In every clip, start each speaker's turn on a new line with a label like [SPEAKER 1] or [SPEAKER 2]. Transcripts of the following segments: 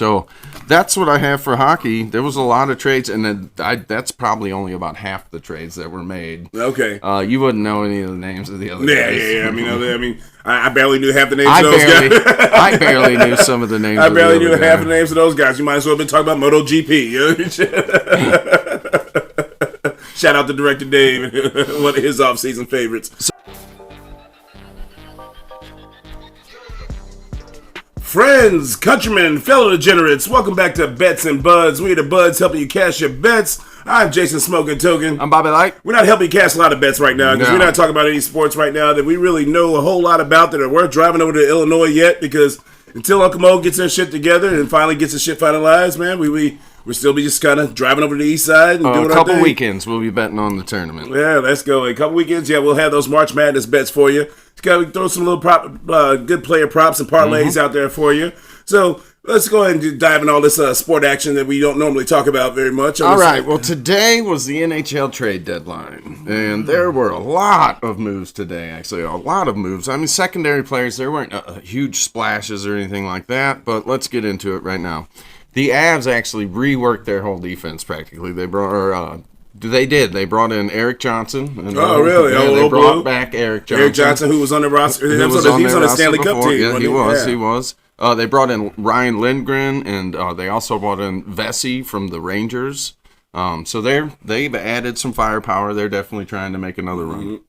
[SPEAKER 1] So that's what I have for hockey. There was a lot of trades, and then that's probably only about half the trades that were made.
[SPEAKER 2] Okay.
[SPEAKER 1] You wouldn't know any of the names of the other guys.
[SPEAKER 2] Yeah. I barely knew half the names of those guys.
[SPEAKER 1] I barely knew some of the names.
[SPEAKER 2] I barely knew half the names of those guys. You might as well have been talking about MotoGP. Shout out to Director Dave, one of his off-season favorites. Friends, countrymen, fellow degenerates, welcome back to Bets and Buds. We're the Buds helping you cash your bets. I'm Jason Smoking Token.
[SPEAKER 1] I'm Bobby Light.
[SPEAKER 2] We're not helping you cash a lot of bets right now because we're not talking about any sports right now that we really know a whole lot about that are worth driving over to Illinois yet, because until Uncle Mo gets their shit together and finally gets his shit finalized, man, we'll still be just kind of driving over to the east side and doing our thing.
[SPEAKER 1] A couple weekends, we'll be betting on the tournament.
[SPEAKER 2] Yeah, let's go. A couple weekends, we'll have those March Madness bets for you. Got to throw some little good player props and parlays out there for you. So let's go ahead and dive in all this sport action that we don't normally talk about very much.
[SPEAKER 1] All right. Well, today was the NHL trade deadline, and there were a lot of moves today, actually. A lot of moves. I mean, secondary players, there weren't huge splashes or anything like that, but let's get into it right now. The Avs actually reworked their whole defense practically. They brought They brought in Eric Johnson. And,
[SPEAKER 2] really?
[SPEAKER 1] Yeah, they brought back Eric Johnson.
[SPEAKER 2] Eric Johnson, who was on the roster. He was on the Stanley Cup team.
[SPEAKER 1] Yeah, he was. They brought in Ryan Lindgren, and they also brought in Vesey from the Rangers. So they've added some firepower. They're definitely trying to make another run.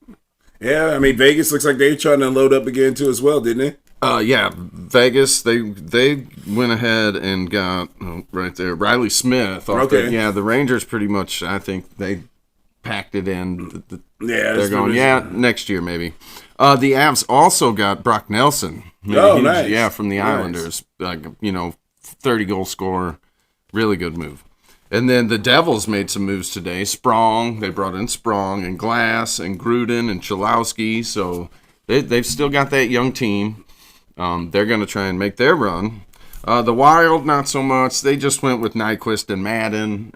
[SPEAKER 2] Yeah, I mean, Vegas looks like they're trying to load up again, too, as well, didn't they?
[SPEAKER 1] Vegas, they went ahead and got, right there, Riley Smith.
[SPEAKER 2] Okay.
[SPEAKER 1] The Rangers pretty much, I think they packed it in.
[SPEAKER 2] They're
[SPEAKER 1] going, next year maybe. The Avs also got Brock Nelson.
[SPEAKER 2] Nice.
[SPEAKER 1] Yeah, from the Islanders. 30-goal scorer. Really good move. And then the Devils made some moves today. They brought in Sprong and Glass and Gruden and Cholowski. So they've still got that young team. They're going to try and make their run. The Wild, not so much. They just went with Nyquist and Madden.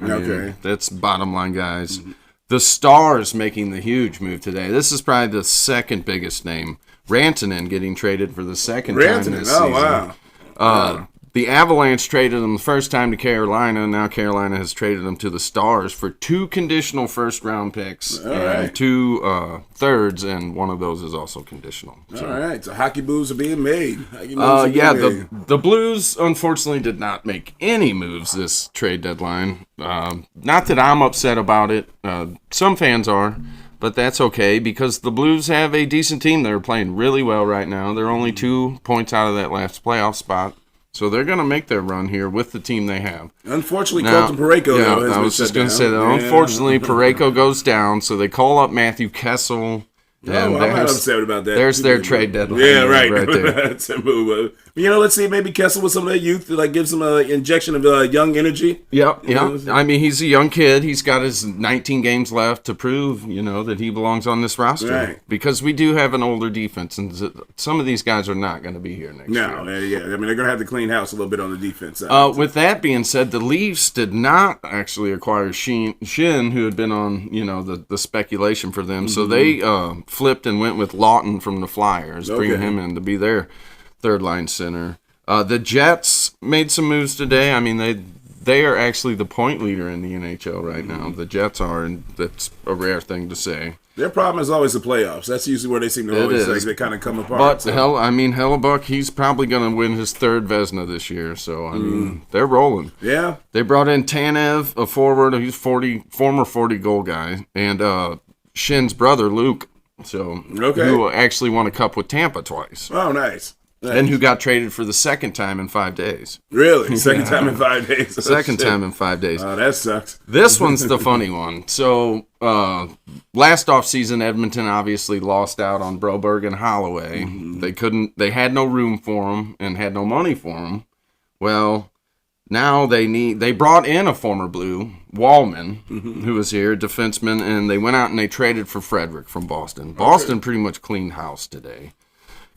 [SPEAKER 1] That's bottom line guys. Mm-hmm. The Stars making the huge move today. This is probably the second biggest name. Rantanen getting traded for the second time this season.
[SPEAKER 2] Wow.
[SPEAKER 1] The Avalanche traded him the first time to Carolina. Now Carolina has traded him to the Stars for 2 conditional first-round picks and 2 thirds, and one of those is also conditional.
[SPEAKER 2] So. All right, so hockey moves are being made.
[SPEAKER 1] The Blues, unfortunately, did not make any moves this trade deadline. Not that I'm upset about it. Some fans are, but that's okay because the Blues have a decent team. They're playing really well right now. They're only 2 points out of that last playoff spot. So they're going to make their run here with the team they have.
[SPEAKER 2] Unfortunately, Colton Parayko,
[SPEAKER 1] I was just going to say that. Unfortunately, Parayko goes down, so they call up Matthew Kessel.
[SPEAKER 2] I'm not upset about that.
[SPEAKER 1] There's their trade deadline.
[SPEAKER 2] Yeah, right.
[SPEAKER 1] there.
[SPEAKER 2] That's a move. Let's see, maybe Kessel with some of that youth, gives him an injection of young energy.
[SPEAKER 1] Yeah. I mean, he's a young kid. He's got his 19 games left to prove, that he belongs on this roster.
[SPEAKER 2] Right.
[SPEAKER 1] Because we do have an older defense, and some of these guys are not going to be here next year.
[SPEAKER 2] No, yeah. I mean, they're going to have to clean house a little bit on the defense side.
[SPEAKER 1] With that being said, the Leafs did not actually acquire Shin, who had been on, the speculation for them. Mm-hmm. So they flipped and went with Lawton from the Flyers, bringing him in to be their third-line center. The Jets made some moves today. I mean, they are actually the point leader in the NHL right now. The Jets are, and that's a rare thing to say.
[SPEAKER 2] Their problem is always the playoffs. That's usually where they seem to always they kind of come apart.
[SPEAKER 1] But Hellebuck, he's probably going to win his 3rd Vezina this year. So I mean, they're rolling.
[SPEAKER 2] Yeah.
[SPEAKER 1] They brought in Tanev, a forward. He's former 40-goal guy, and Shin's brother Luke. So who actually won a cup with Tampa twice.
[SPEAKER 2] Oh, nice.
[SPEAKER 1] And who got traded for the second time in 5 days.
[SPEAKER 2] Really? Second time in 5 days?
[SPEAKER 1] Second time in 5 days.
[SPEAKER 2] Oh, that sucks.
[SPEAKER 1] This one's the funny one. So, last offseason, Edmonton obviously lost out on Broberg and Holloway. Mm-hmm. They had no room for them and had no money for them. Well, now they brought in a former Blue, Wallman, who was here, defenseman, and they went out and they traded for Frederick from Boston. Boston pretty much cleaned house today.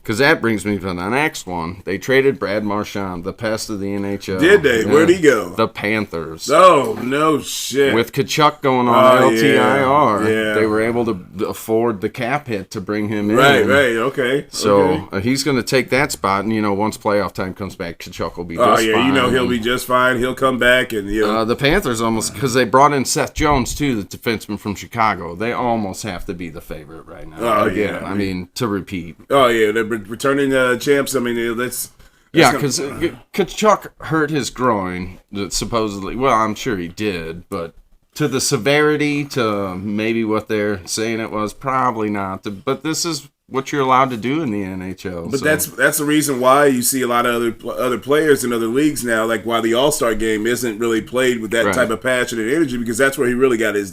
[SPEAKER 1] Because that brings me to the next one. They traded Brad Marchand, the pest of the NHL.
[SPEAKER 2] Did they? Where'd he go?
[SPEAKER 1] The Panthers.
[SPEAKER 2] Oh, no shit.
[SPEAKER 1] With Kachuk going on LTIR,
[SPEAKER 2] yeah.
[SPEAKER 1] they were able to afford the cap hit to bring him in.
[SPEAKER 2] Right, okay.
[SPEAKER 1] So he's going to take that spot, and, once playoff time comes back, Kachuk will be just fine.
[SPEAKER 2] Oh, yeah, he'll be just fine. He'll come back. And
[SPEAKER 1] the Panthers almost, because they brought in Seth Jones, too, the defenseman from Chicago. They almost have to be the favorite right now.
[SPEAKER 2] Oh,
[SPEAKER 1] again, I mean, to repeat.
[SPEAKER 2] Oh, yeah, they're returning champs. I mean, that's
[SPEAKER 1] yeah, because Kachuk hurt his groin, supposedly. Well, I'm sure he did, but to the severity, to maybe what they're saying it was, probably not. But this is what you're allowed to do in the NHL.
[SPEAKER 2] But that's the reason why you see a lot of other players in other leagues now, like why the All-Star game isn't really played with that type of passion and energy, because that's where he really got his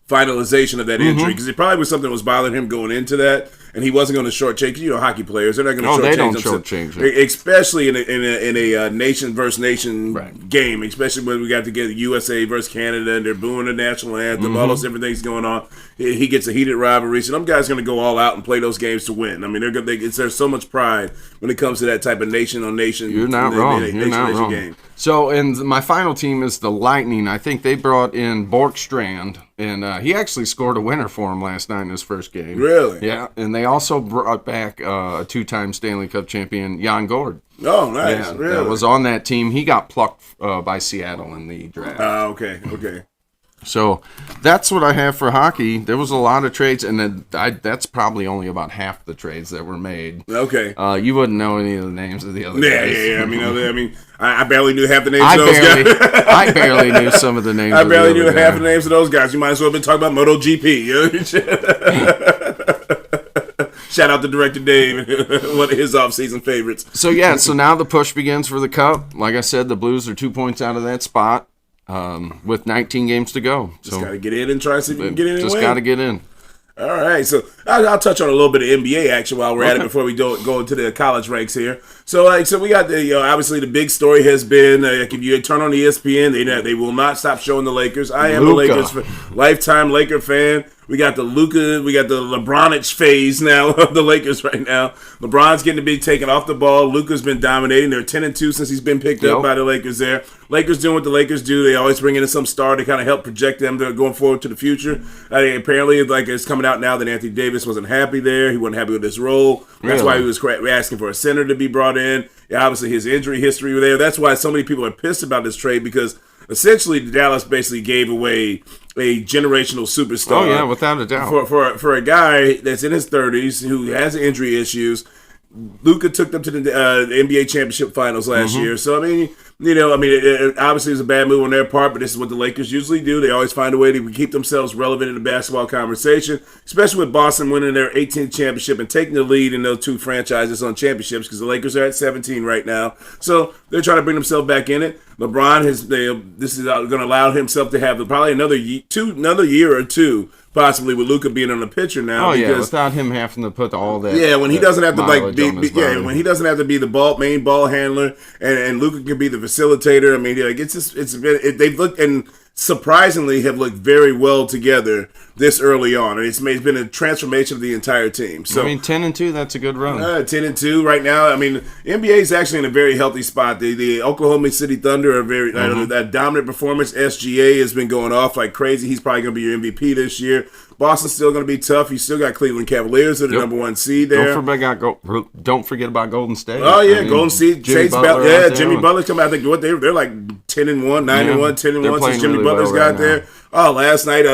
[SPEAKER 2] finalization of that injury, because it probably was something that was bothering him going into that, and he wasn't going to shortchange. Hockey players, they're not going to shortchange
[SPEAKER 1] it,
[SPEAKER 2] especially in a nation versus nation game, especially when we got to get USA versus Canada and they're booing the national anthem, all those different things going on. He gets a heated rivalry, so them guys are going to go all out and play those games to win. I mean, there's so much pride when it comes to that type of nation on nation.
[SPEAKER 1] You're not wrong. You're not wrong.
[SPEAKER 2] Game.
[SPEAKER 1] So, and my final team is the Lightning. I think they brought in Borkstrand, and he actually scored a winner for him last night in his first game.
[SPEAKER 2] Really?
[SPEAKER 1] Yeah, and they also brought back a two-time Stanley Cup champion, Jan Gord.
[SPEAKER 2] Oh, nice.
[SPEAKER 1] Yeah,
[SPEAKER 2] really?
[SPEAKER 1] That was on that team. He got plucked by Seattle in the draft.
[SPEAKER 2] Okay.
[SPEAKER 1] So that's what I have for hockey. There was a lot of trades, and that's probably only about half the trades that were made.
[SPEAKER 2] Okay.
[SPEAKER 1] You wouldn't know any of the names of the other guys.
[SPEAKER 2] Yeah. I mean, I barely knew half the names of those guys.
[SPEAKER 1] I barely knew some of the names.
[SPEAKER 2] I barely knew half the names of those guys. You might as well have been talking about MotoGP. Shout out to Director Dave, one of his off-season favorites.
[SPEAKER 1] So now the push begins for the Cup. Like I said, the Blues are 2 points out of that spot. With 19 games to go.
[SPEAKER 2] Just got to get in and try to see if you can get in and win.
[SPEAKER 1] Just got to get in.
[SPEAKER 2] All right, so I'll touch on a little bit of NBA action while we're at it before we go into the college ranks here. So we got the obviously the big story has been if you turn on ESPN, they will not stop showing the Lakers. I am a Lakers lifetime Laker fan. We got the LeBronich phase now of the Lakers right now. LeBron's getting to be taken off the ball. Luka's been dominating. They're 10-2 since he's been picked up by the Lakers there. Lakers doing what the Lakers do. They always bring in some star to kind of help project them going forward to the future. Apparently, it's coming out now that Anthony Davis wasn't happy there. He wasn't happy with his role. That's why he was asking for a center to be brought in. Yeah, obviously, his injury history there. That's why so many people are pissed about this trade, because essentially Dallas basically gave away a generational superstar.
[SPEAKER 1] Oh, yeah, without a doubt.
[SPEAKER 2] For a guy that's in his 30s who has injury issues. Luka took them to the NBA championship finals last year. So, it obviously is a bad move on their part, but this is what the Lakers usually do. They always find a way to keep themselves relevant in the basketball conversation, especially with Boston winning their 18th championship and taking the lead in those two franchises on championships, because the Lakers are at 17 right now. So they're trying to bring themselves back in it. LeBron this is going to allow himself to have probably another year or two, possibly, with Luka being on the pitcher now.
[SPEAKER 1] Oh, yeah, without him having to put all that.
[SPEAKER 2] Yeah, when he doesn't have to when he doesn't have to be the main ball handler, and Luka can be the facilitator. I mean, they've looked and surprisingly have looked very well together this early on, and it's been a transformation of the entire team. So
[SPEAKER 1] 10-2, that's a good run.
[SPEAKER 2] 10-2 right now. I mean, NBA is actually in a very healthy spot. The Oklahoma City Thunder are very that dominant performance. SGA has been going off like crazy. He's probably going to be your MVP this year. Boston's still going to be tough. You still got Cleveland Cavaliers, they're the number one seed there.
[SPEAKER 1] Don't forget about Golden State.
[SPEAKER 2] Oh yeah, Golden State. Jimmy Butler's coming out. I think they're like 10-1, 9-1, 10-1 since Jimmy Butler's got there. Oh, last night,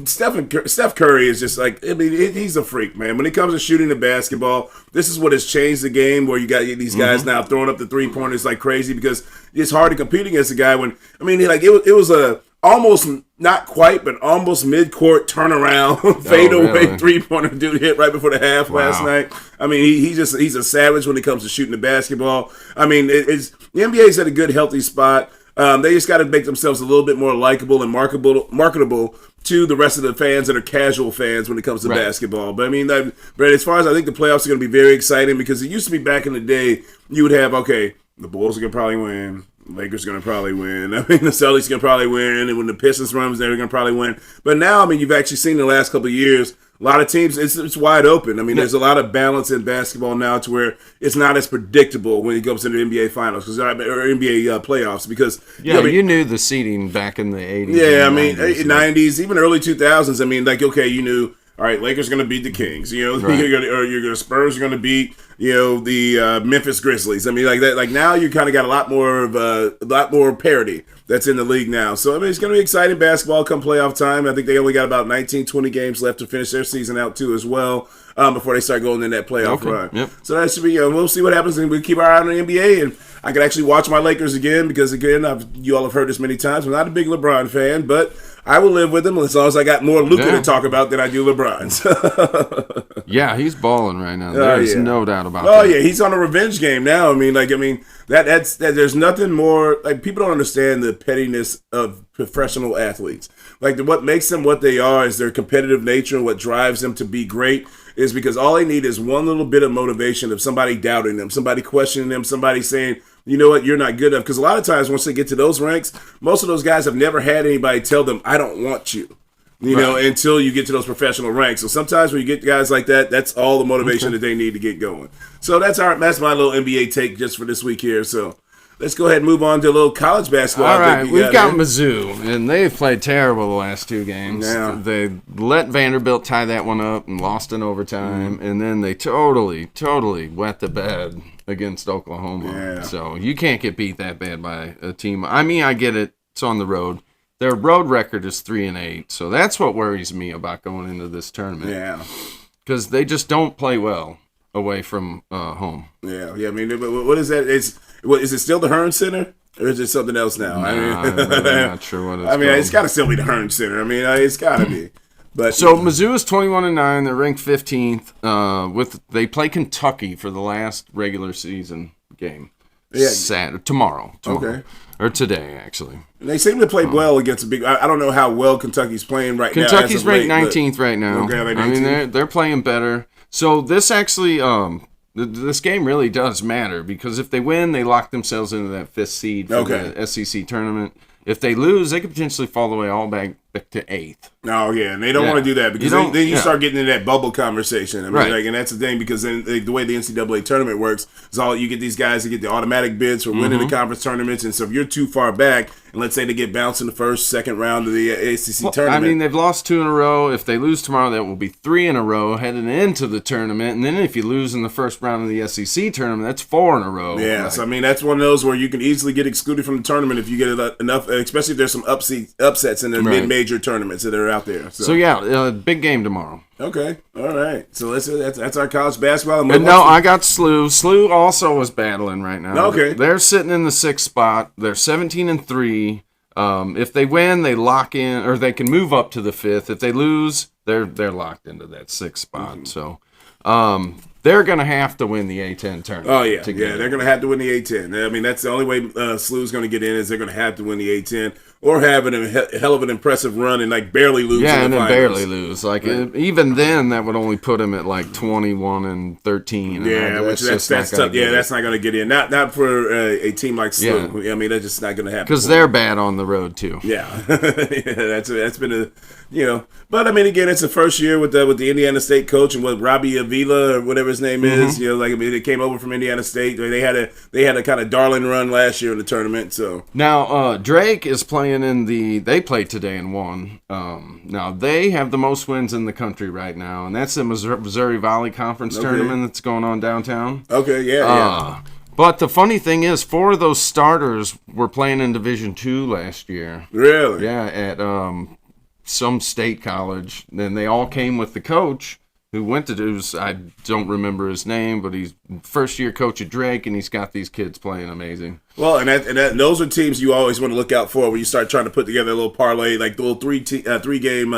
[SPEAKER 2] Steph Curry is just he's a freak, man. When it comes to shooting the basketball, this is what has changed the game, where you got these guys now throwing up the 3-pointers like crazy, because it's hard to compete against a guy it was a almost not quite, but almost mid-court turnaround fadeaway 3-pointer dude hit right before the half last night. I mean, he's a savage when it comes to shooting the basketball. I mean, the NBA's at a good, healthy spot. They just got to make themselves a little bit more likable and marketable to the rest of the fans that are casual fans when it comes to basketball. But I mean, as far as I think the playoffs are going to be very exciting, because it used to be back in the day, you would have, the Bulls are going to probably win. Lakers are going to probably win. I mean, the Celtics are going to probably win. And when the Pistons runs, they're going to probably win. But now, you've actually seen the last couple of years, a lot of teams, it's wide open. I mean, there's a lot of balance in basketball now to where it's not as predictable when it comes to the NBA finals or NBA playoffs because
[SPEAKER 1] you knew the seeding back in the 80s.
[SPEAKER 2] Yeah, I mean, 90s, even early 2000s. I mean, like, okay, you knew, all right, Lakers going to beat the Kings. You know, right. Spurs are going to beat, the Memphis Grizzlies. I mean, like that. Like now, you kind of got a lot more parity that's in the league now. So I mean, it's going to be exciting basketball come playoff time. I think they only got about 19, 20 games left to finish their season out too as well before they start going in that playoff run.
[SPEAKER 1] Yep.
[SPEAKER 2] So that should be. We'll see what happens, and we keep our eye on the NBA. And I can actually watch my Lakers again because again, you all have heard this many times. I'm not a big LeBron fan, but I will live with him as long as I got more Luka to talk about than I do LeBron's.
[SPEAKER 1] Yeah, he's balling right now. There's no doubt about that.
[SPEAKER 2] Oh yeah, he's on a revenge game now. I mean, that's there's nothing more. Like people don't understand the pettiness of professional athletes. Like what makes them what they are is their competitive nature, and what drives them to be great is because all they need is one little bit of motivation of somebody doubting them, somebody questioning them, somebody saying, you know what, you're not good enough. Because a lot of times once they get to those ranks, most of those guys have never had anybody tell them, I don't want you. You know, until you get to those professional ranks. So sometimes when you get guys like that, that's all the motivation that they need to get going. So that's my little NBA take just for this week here. So let's go ahead and move on to a little college basketball.
[SPEAKER 1] All right, we've got Mizzou, and they've played terrible the last two games. Yeah. They let Vanderbilt tie that one up and lost in overtime, and then they totally wet the bed against Oklahoma. Yeah. So you can't get beat that bad by a team. I mean, I get it. It's on the road. Their road record is 3-8, so that's what worries me about going into this tournament. Yeah, because they just don't play well away from home. Yeah. I mean,
[SPEAKER 2] what is that? Is it still the Hearn Center, or is it something else now?
[SPEAKER 1] I'm really not sure what it's
[SPEAKER 2] I mean,
[SPEAKER 1] called.
[SPEAKER 2] it's got to still be the Hearn Center. I mean, it's got to be. But
[SPEAKER 1] so Mizzou is 21-9. They're ranked 15th. They play Kentucky for the last regular season game. Yeah. Tomorrow. Okay. Or today, actually.
[SPEAKER 2] And they seem to play well against a big. I don't know how well Kentucky's playing right now.
[SPEAKER 1] Kentucky's ranked 19th right now. Okay, I mean, they're playing better. So this actually, this game really does matter because if they win, they lock themselves into that 5th seed for the SEC tournament. If they lose, they could potentially fall the way all back to 8th.
[SPEAKER 2] Oh, yeah, and they don't want to do that because then you start getting into that bubble conversation. I mean, and that's the thing because then the way the NCAA tournament works is you get these guys to get the automatic bids for winning the conference tournaments, and so if you're too far back, and let's say they get bounced in the first, second round of the ACC tournament.
[SPEAKER 1] I mean, they've lost 2 in a row. If they lose tomorrow, that will be 3 in a row heading into the tournament, and then if you lose in the first round of the SEC tournament, that's 4 in a row.
[SPEAKER 2] Yeah, so I mean, that's one of those where you can easily get excluded from the tournament if you get enough, especially if there's some upsets in the mid-major tournaments that are out there. So
[SPEAKER 1] yeah, big game tomorrow.
[SPEAKER 2] Okay, all right. So that's our college basketball.
[SPEAKER 1] And I got SLU. SLU also is battling right now.
[SPEAKER 2] Okay,
[SPEAKER 1] they're sitting in the 6th spot. They're 17-3. If they win, they lock in, or they can move up to the 5th. If they lose, they're locked into that 6th spot. So they're going to have to win the A10 tournament.
[SPEAKER 2] Oh, yeah. Yeah, they're going to have to win the A10. I mean, that's the only way SLU's going to get in is they're going to have to win the A10 or have a hell of an impressive run and, barely lose in the finals. Yeah, and then
[SPEAKER 1] barely lose. Even then, that would only put them at, 21-13.
[SPEAKER 2] Yeah, that's tough. Yeah, that's not going to get in. Not for a team like SLU. Yeah. I mean, that's just not going to happen.
[SPEAKER 1] Because they're bad on the road, too.
[SPEAKER 2] Yeah. That's been a... but I mean, again, it's the first year with the Indiana State coach and Robbie Avila or whatever his name is. They came over from Indiana State. They had a kind of darling run last year in the tournament. So
[SPEAKER 1] now Drake is playing they played today and won. Now they have the most wins in the country right now, and that's the Missouri Valley Conference tournament that's going on downtown.
[SPEAKER 2] Okay, yeah.
[SPEAKER 1] But the funny thing is, 4 of those starters were playing in Division II last year.
[SPEAKER 2] Really?
[SPEAKER 1] Yeah, at some state college. Then they all came with the coach who went to I don't remember his name, but he's first-year coach at Drake, and he's got these kids playing amazing.
[SPEAKER 2] Well, and those are teams you always want to look out for when you start trying to put together a little parlay, like the little three-game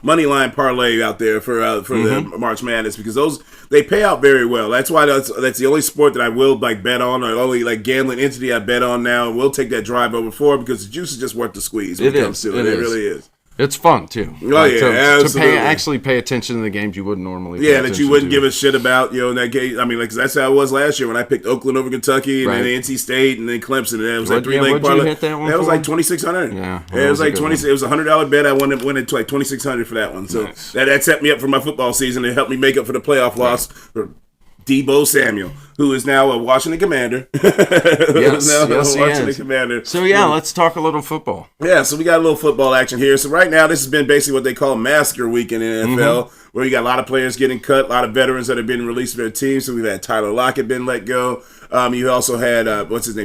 [SPEAKER 2] money line parlay out there for the March Madness, because they pay out very well. That's why that's the only sport that I will bet on, or only gambling entity I bet on now. We'll take that drive over for because the juice is just worth the squeeze when it comes to it. It really is.
[SPEAKER 1] It's fun too.
[SPEAKER 2] Oh yeah, absolutely.
[SPEAKER 1] Actually pay attention to the games you wouldn't normally.
[SPEAKER 2] Yeah, that you wouldn't give a shit about, in that game. I mean, like, 'cause that's how it was last year when I picked Oakland over Kentucky, and then NC State, and then Clemson. And it was like 3-leg parlay. That was like $2,600.
[SPEAKER 1] Yeah,
[SPEAKER 2] it was like 20. It was $100 bet. I won it to like $2,600 for that one. So
[SPEAKER 1] nice.
[SPEAKER 2] that set me up for my football season. It helped me make up for the playoff loss for Debo Samuel, who is now a Washington Commander.
[SPEAKER 1] Washington
[SPEAKER 2] Commander.
[SPEAKER 1] So let's talk a little football.
[SPEAKER 2] Yeah, so we got a little football action here. So right now, this has been basically what they call massacre weekend in the NFL, where you got a lot of players getting cut, a lot of veterans that have been released from their teams. So we've had Tyler Lockett been let go. You also had,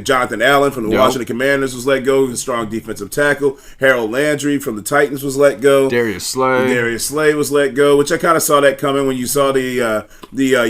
[SPEAKER 2] Jonathan Allen from the Washington Commanders was let go, a strong defensive tackle. Harold Landry from the Titans was let go.
[SPEAKER 1] Darius Slay
[SPEAKER 2] was let go, which I kind of saw that coming when you saw the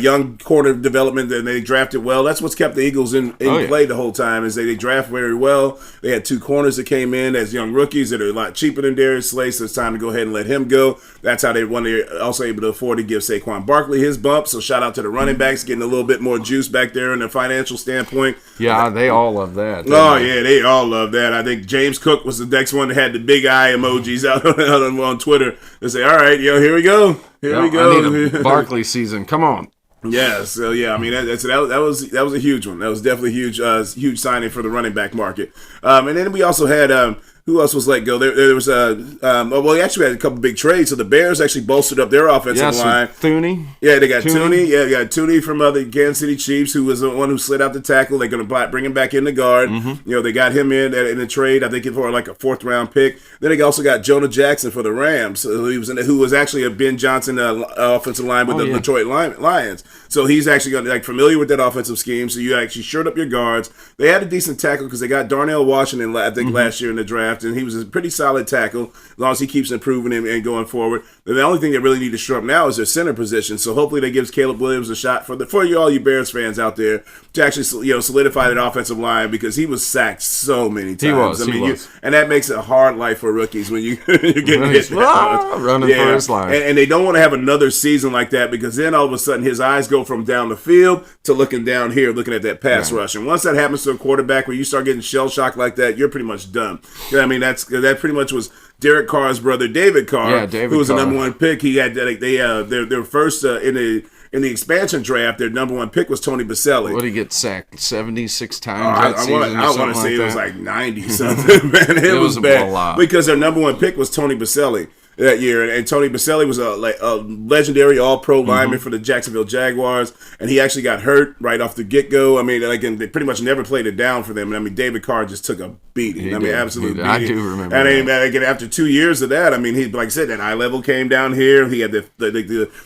[SPEAKER 2] young corner development that they drafted well. That's what's kept the Eagles in play the whole time, is they draft very well. They had 2 corners that came in as young rookies that are a lot cheaper than Darius Slay, so it's time to go ahead and let him go. That's how they're also able to afford to give Saquon Barkley his bump, so shout out to the running backs getting a little bit more juice back there in the financial standpoint.
[SPEAKER 1] Yeah, they all love that.
[SPEAKER 2] Yeah, they all love that. I think James Cook was the next one that had the big eye emojis out on Twitter. They say, all right, here we go. Here we go.
[SPEAKER 1] I need a Barkley season. Come on.
[SPEAKER 2] Yeah, so I mean that was a huge one. That was definitely a huge signing for the running back market. And then we also had who else was let go? There was we actually had a couple big trades. So the Bears actually bolstered up their offensive line.
[SPEAKER 1] Thuney.
[SPEAKER 2] Yeah, they got Thuney. Yeah, they got Thuney from the Kansas City Chiefs, who was the one who slid out the tackle. They're going to bring him back in the guard. They got him in the trade. I think for like a 4th round pick. Then they also got Jonah Jackson for the Rams, who was actually a Ben Johnson offensive line with the Detroit Lions. So he's actually going to familiar with that offensive scheme. So you actually shored up your guards. They had a decent tackle because they got Darnell Washington, I think, last year in the draft, and he was a pretty solid tackle as long as he keeps improving and going forward. The only thing they really need to shore up now is their center position. So hopefully that gives Caleb Williams a shot for all you Bears fans out there to actually solidify that offensive line, because he was sacked so many times.
[SPEAKER 1] He was.
[SPEAKER 2] And that makes it a hard life for rookies when you're getting hit
[SPEAKER 1] running for his life.
[SPEAKER 2] And they don't want to have another season like that, because then all of a sudden his eyes go from down the field to looking down here, looking at that pass rush. And once that happens to a quarterback, where you start getting shell shocked like that, you're pretty much done. I mean, that pretty much was Derek Carr's brother, David Carr, who was the number 1 pick. He had their first in the expansion draft. Their number 1 pick was Tony Baselli.
[SPEAKER 1] What did he get sacked 76 times?
[SPEAKER 2] I want to say it was like 90 something. Man, it was bad because their number 1 pick was Tony Baselli that year, and Tony Baselli was a legendary All-Pro lineman for the Jacksonville Jaguars, and he actually got hurt right off the get-go. I mean, they pretty much never played it down for them. And I mean, David Carr just took a beating. Absolute beating.
[SPEAKER 1] I do remember.
[SPEAKER 2] And again, after 2 years of that, I mean, he, like I said, that eye level came down here. He had the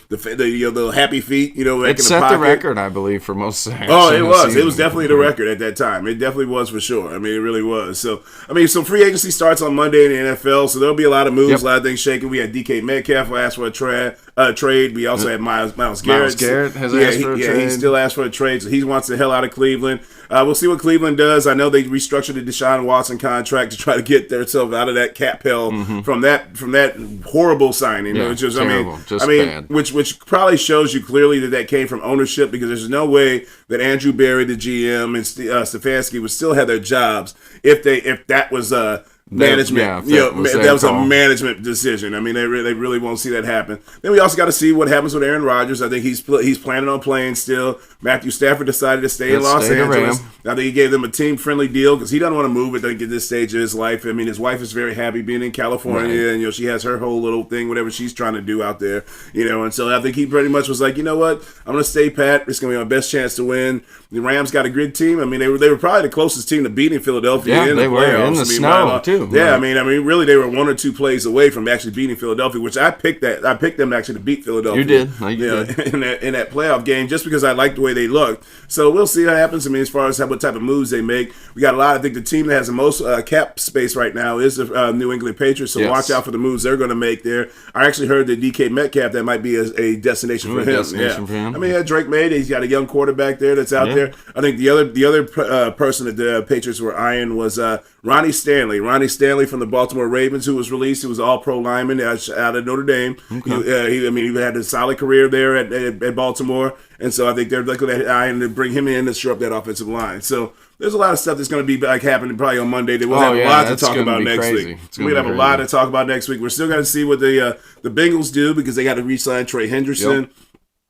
[SPEAKER 2] happy feet,
[SPEAKER 1] it set the record, I believe, for most sacks.
[SPEAKER 2] Oh, it was. It was definitely the record at that time. It definitely was for sure. I mean, it really was. So, I mean, so free agency starts on Monday in the NFL, so there'll be a lot of moves, a lot of things shaking. We had DK Metcalf who asked for a trade. We also had Myles Garrett.
[SPEAKER 1] Myles Garrett has asked for a trade.
[SPEAKER 2] Yeah, he still asked for a trade, so he wants the hell out of Cleveland. We'll see what Cleveland does. I know they restructured the Deshaun Watson contract to try to get themselves out of that cap hell from that horrible signing.
[SPEAKER 1] Yeah,
[SPEAKER 2] which is,
[SPEAKER 1] terrible. Bad.
[SPEAKER 2] Which probably shows you clearly that came from ownership, because there's no way that Andrew Berry, the GM, and Stefanski would still have their jobs if that was management. That was a management decision. I mean, they really won't see that happen. Then we also got to see what happens with Aaron Rodgers. I think he's planning on playing still. Matthew Stafford decided to stay in Los Angeles. I think he gave them a team-friendly deal because he doesn't want to move at this stage of his life. I mean, his wife is very happy being in California, and she has her whole little thing, whatever she's trying to do out there. And so I think he pretty much was like, you know what, I'm going to stay pat. It's going to be my best chance to win. The Rams got a good team. I mean, they were probably the closest team to beating Philadelphia in the playoffs.
[SPEAKER 1] Were in the snow too.
[SPEAKER 2] Yeah, I mean, really, they were 1 or 2 plays away from actually beating Philadelphia, which I picked them actually to beat Philadelphia.
[SPEAKER 1] You did. You did.
[SPEAKER 2] In that playoff game, just because I liked the way they looked. So we'll see what happens. I mean, as far as what type of moves they make, we got a lot. I think the team that has the most cap space right now is the New England Patriots. So watch out for the moves they're going to make there. I actually heard that DK Metcalf, that might be a destination for him. I mean, Drake May, he's got a young quarterback there that's out there. I think the other person that the Patriots were eyeing was Ronnie Stanley. Ronnie Stanley from the Baltimore Ravens, who was released. He was all-pro lineman out of Notre Dame. Okay. He had a solid career there at Baltimore, and so I think they're looking at to bring him in to shore up that offensive line. So there's a lot of stuff that's going to be happening probably on Monday that we'll have a lot to talk about next week. We'll have a lot to talk about next week. We're still going to see what the Bengals do because they got to re-sign Trey Hendrickson.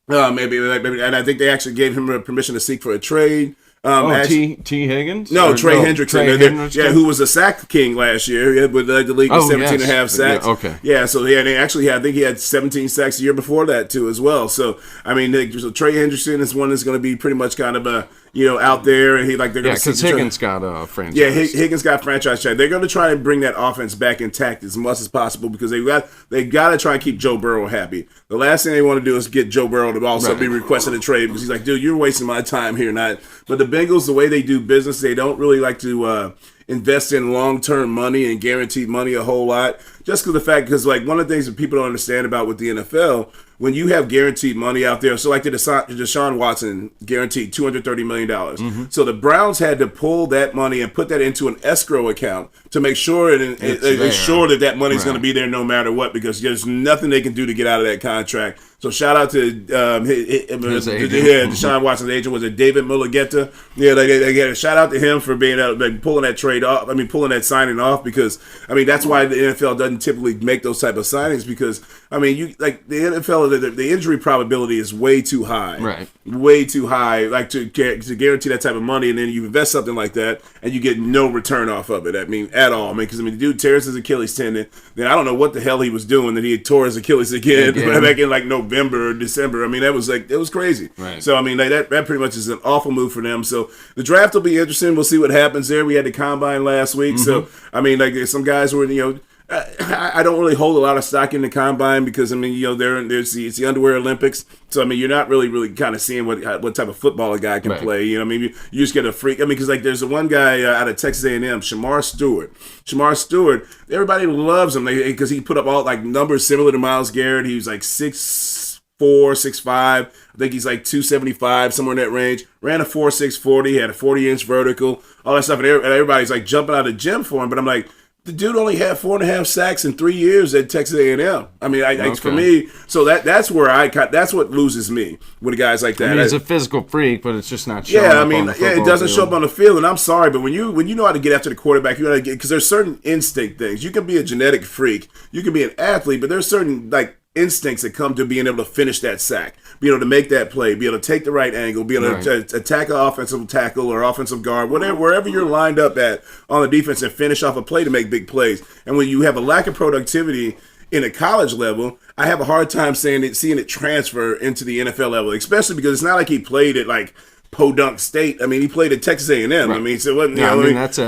[SPEAKER 2] Maybe, and I think they actually gave him permission to seek for a trade.
[SPEAKER 1] T. Higgins?
[SPEAKER 2] No, Trey Hendrickson. Yeah, who was a sack king last year with the league with 17 and a half sacks.
[SPEAKER 1] Yeah, okay.
[SPEAKER 2] Yeah, so they actually I think he had 17 sacks a year before that too as well. So I mean, so Trey Hendrickson is one that's going to be pretty much kind of a out there, and they're going to
[SPEAKER 1] because Higgins got a franchise.
[SPEAKER 2] Yeah, Higgins got franchise tag. They're going to try and bring that offense back intact as much as possible because they got to try and keep Joe Burrow happy. The last thing they want to do is get Joe Burrow to also be requesting a trade because he's like, dude, you're wasting my time here. But the Bengals, the way they do business, they don't really like to invest in long-term money and guaranteed money a whole lot. Just because like one of the things that people don't understand about with the NFL, when you have guaranteed money out there, so like the Deshaun Watson guaranteed $230 million. Mm-hmm. So the Browns had to pull that money and put that into an escrow account to make sure ensure that money's going to be there no matter what, because there's nothing they can do to get out of that contract. So shout out to Deshaun Watson's agent, was it David Mulligeta? Yeah, they get a shout out to him for being pulling that trade off. I mean, pulling that signing off because that's why the NFL doesn't typically make those type of signings because the NFL the injury probability is way too high,
[SPEAKER 1] right? Way
[SPEAKER 2] too high, like to guarantee that type of money, and then you invest something like that and you get no return off of it. At all. Because the dude tears his Achilles tendon. Then I don't know what the hell he was doing that he had tore his Achilles again. Back in like November or December. That was crazy.
[SPEAKER 1] Right.
[SPEAKER 2] So that pretty much is an awful move for them. So the draft will be interesting. We'll see what happens there. We had the combine last week, so some guys were I don't really hold a lot of stock in the combine because there's the underwear Olympics. So you're not really kind of seeing what type of football a guy can play. You just get a freak. Because there's the one guy out of Texas A&M, Shamar Stewart. Everybody loves him because he put up all like numbers similar to Myles Garrett. He was like 6'4", 6'5". I think he's like 275, somewhere in that range. Ran a 4.6 40, had a 40-inch vertical, all that stuff, and everybody's like jumping out of the gym for him. But I'm like, the dude only had 4.5 sacks in 3 years at Texas A&M. For me, so that's where that's what loses me with guys like that.
[SPEAKER 1] He's a physical freak, but it's just not showing up on the football
[SPEAKER 2] it doesn't
[SPEAKER 1] field.
[SPEAKER 2] show up on the field, and I'm sorry, but when you know how to get after the quarterback, you got to get, because there's certain instinct things. You can be a genetic freak, you can be an athlete, but there's certain instincts that come to being able to finish that sack, be able to make that play, be able to take the right angle, be able to attack an offensive tackle or offensive guard, wherever you're lined up at on the defense and finish off a play to make big plays. And when you have a lack of productivity in a college level, I have a hard time seeing it transfer into the NFL level, especially because it's not like he played at Podunk State. He played at Texas A&M.
[SPEAKER 1] Right. That's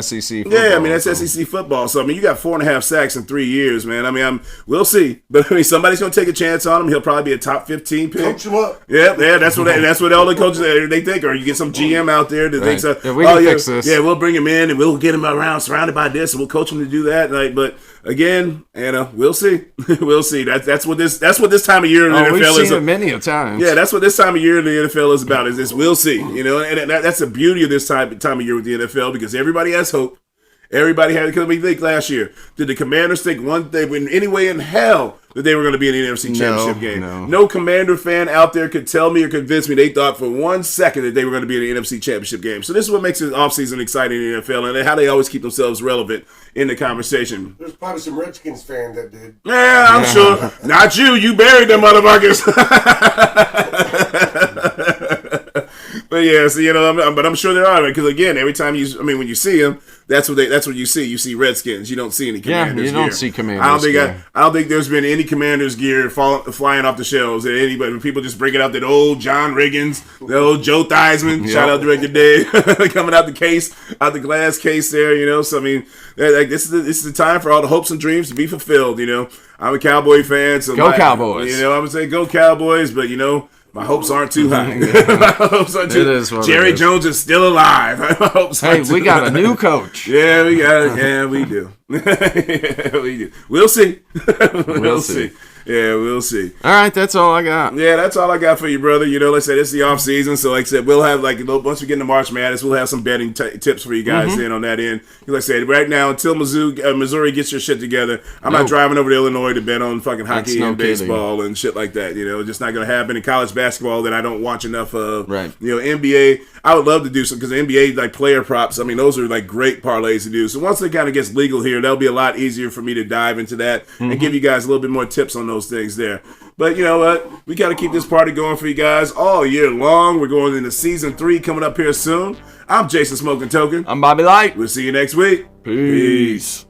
[SPEAKER 1] SEC football.
[SPEAKER 2] Yeah, that's SEC football. So, you got 4.5 sacks in 3 years, man. We'll see. But, somebody's going to take a chance on him. He'll probably be a top 15 pick.
[SPEAKER 3] Coach him up.
[SPEAKER 2] Yeah, that's what all the coaches, they think. Or you get some GM out there that thinks,
[SPEAKER 1] we can fix this.
[SPEAKER 2] Yeah, we'll bring him in and we'll get him around surrounded by this and we'll coach him to do that. But, again, we'll see. We'll see. That's what this time of year in the NFL is.
[SPEAKER 1] We've seen it many a times.
[SPEAKER 2] Yeah, that's what this time of year in the NFL is about. Is this we'll see. And that's the beauty of this time of year with the NFL because everybody has hope. Everybody had to think last year. Did the Commanders think one thing in any way in hell that they were going to be in the NFC Championship game? No Commander fan out there could tell me or convince me they thought for 1 second that they were going to be in the NFC Championship game. So this is what makes the offseason exciting in the NFL and how they always keep themselves relevant in the conversation.
[SPEAKER 3] There's probably some Redskins fan that did.
[SPEAKER 2] Yeah, I'm sure. Not you. You buried them motherfuckers. But yeah, so but I'm sure there are, because again, every time when you see them, that's what you see. You see Redskins. You don't see any Commanders.
[SPEAKER 1] Yeah, you don't see Commanders.
[SPEAKER 2] I don't think there's been any Commanders gear flying off the shelves at anybody. People just breaking out that old John Riggins, the old Joe Theismann. Shout out Director Dave coming out the glass case there. So this is the time for all the hopes and dreams to be fulfilled. I'm a Cowboy fan, so
[SPEAKER 1] go Cowboys.
[SPEAKER 2] I would say go Cowboys, but my hopes aren't too high. My hopes aren't too. Jerry Jones is still alive. My hopes aren't
[SPEAKER 1] we got a new coach.
[SPEAKER 2] Yeah, we got it. Yeah, we do. Yeah, we do. We'll see. We'll see. Yeah, we'll see.
[SPEAKER 1] All right, that's all I got.
[SPEAKER 2] Yeah, that's all I got for you, brother. You know, like I said, it's the off season, so like I said, we'll have once we get into March Madness, we'll have some betting tips for you guys in on that end. Like I said, right now until Missouri gets your shit together, I'm not driving over to Illinois to bet on fucking hockey and baseball and shit like that. You know, just not gonna happen. In college basketball, that I don't watch enough of.
[SPEAKER 1] Right.
[SPEAKER 2] You know, NBA, I would love to do some because NBA like player props. I mean, those are like great parlays to do. So once it kind of gets legal here, that'll be a lot easier for me to dive into that and give you guys a little bit more tips on those things there. But you know what? We got to keep this party going for you guys all year long. We're going into season 3 coming up here soon. I'm Jason Smoking Token.
[SPEAKER 1] I'm Bobby Light.
[SPEAKER 2] We'll see you next week.
[SPEAKER 1] Peace.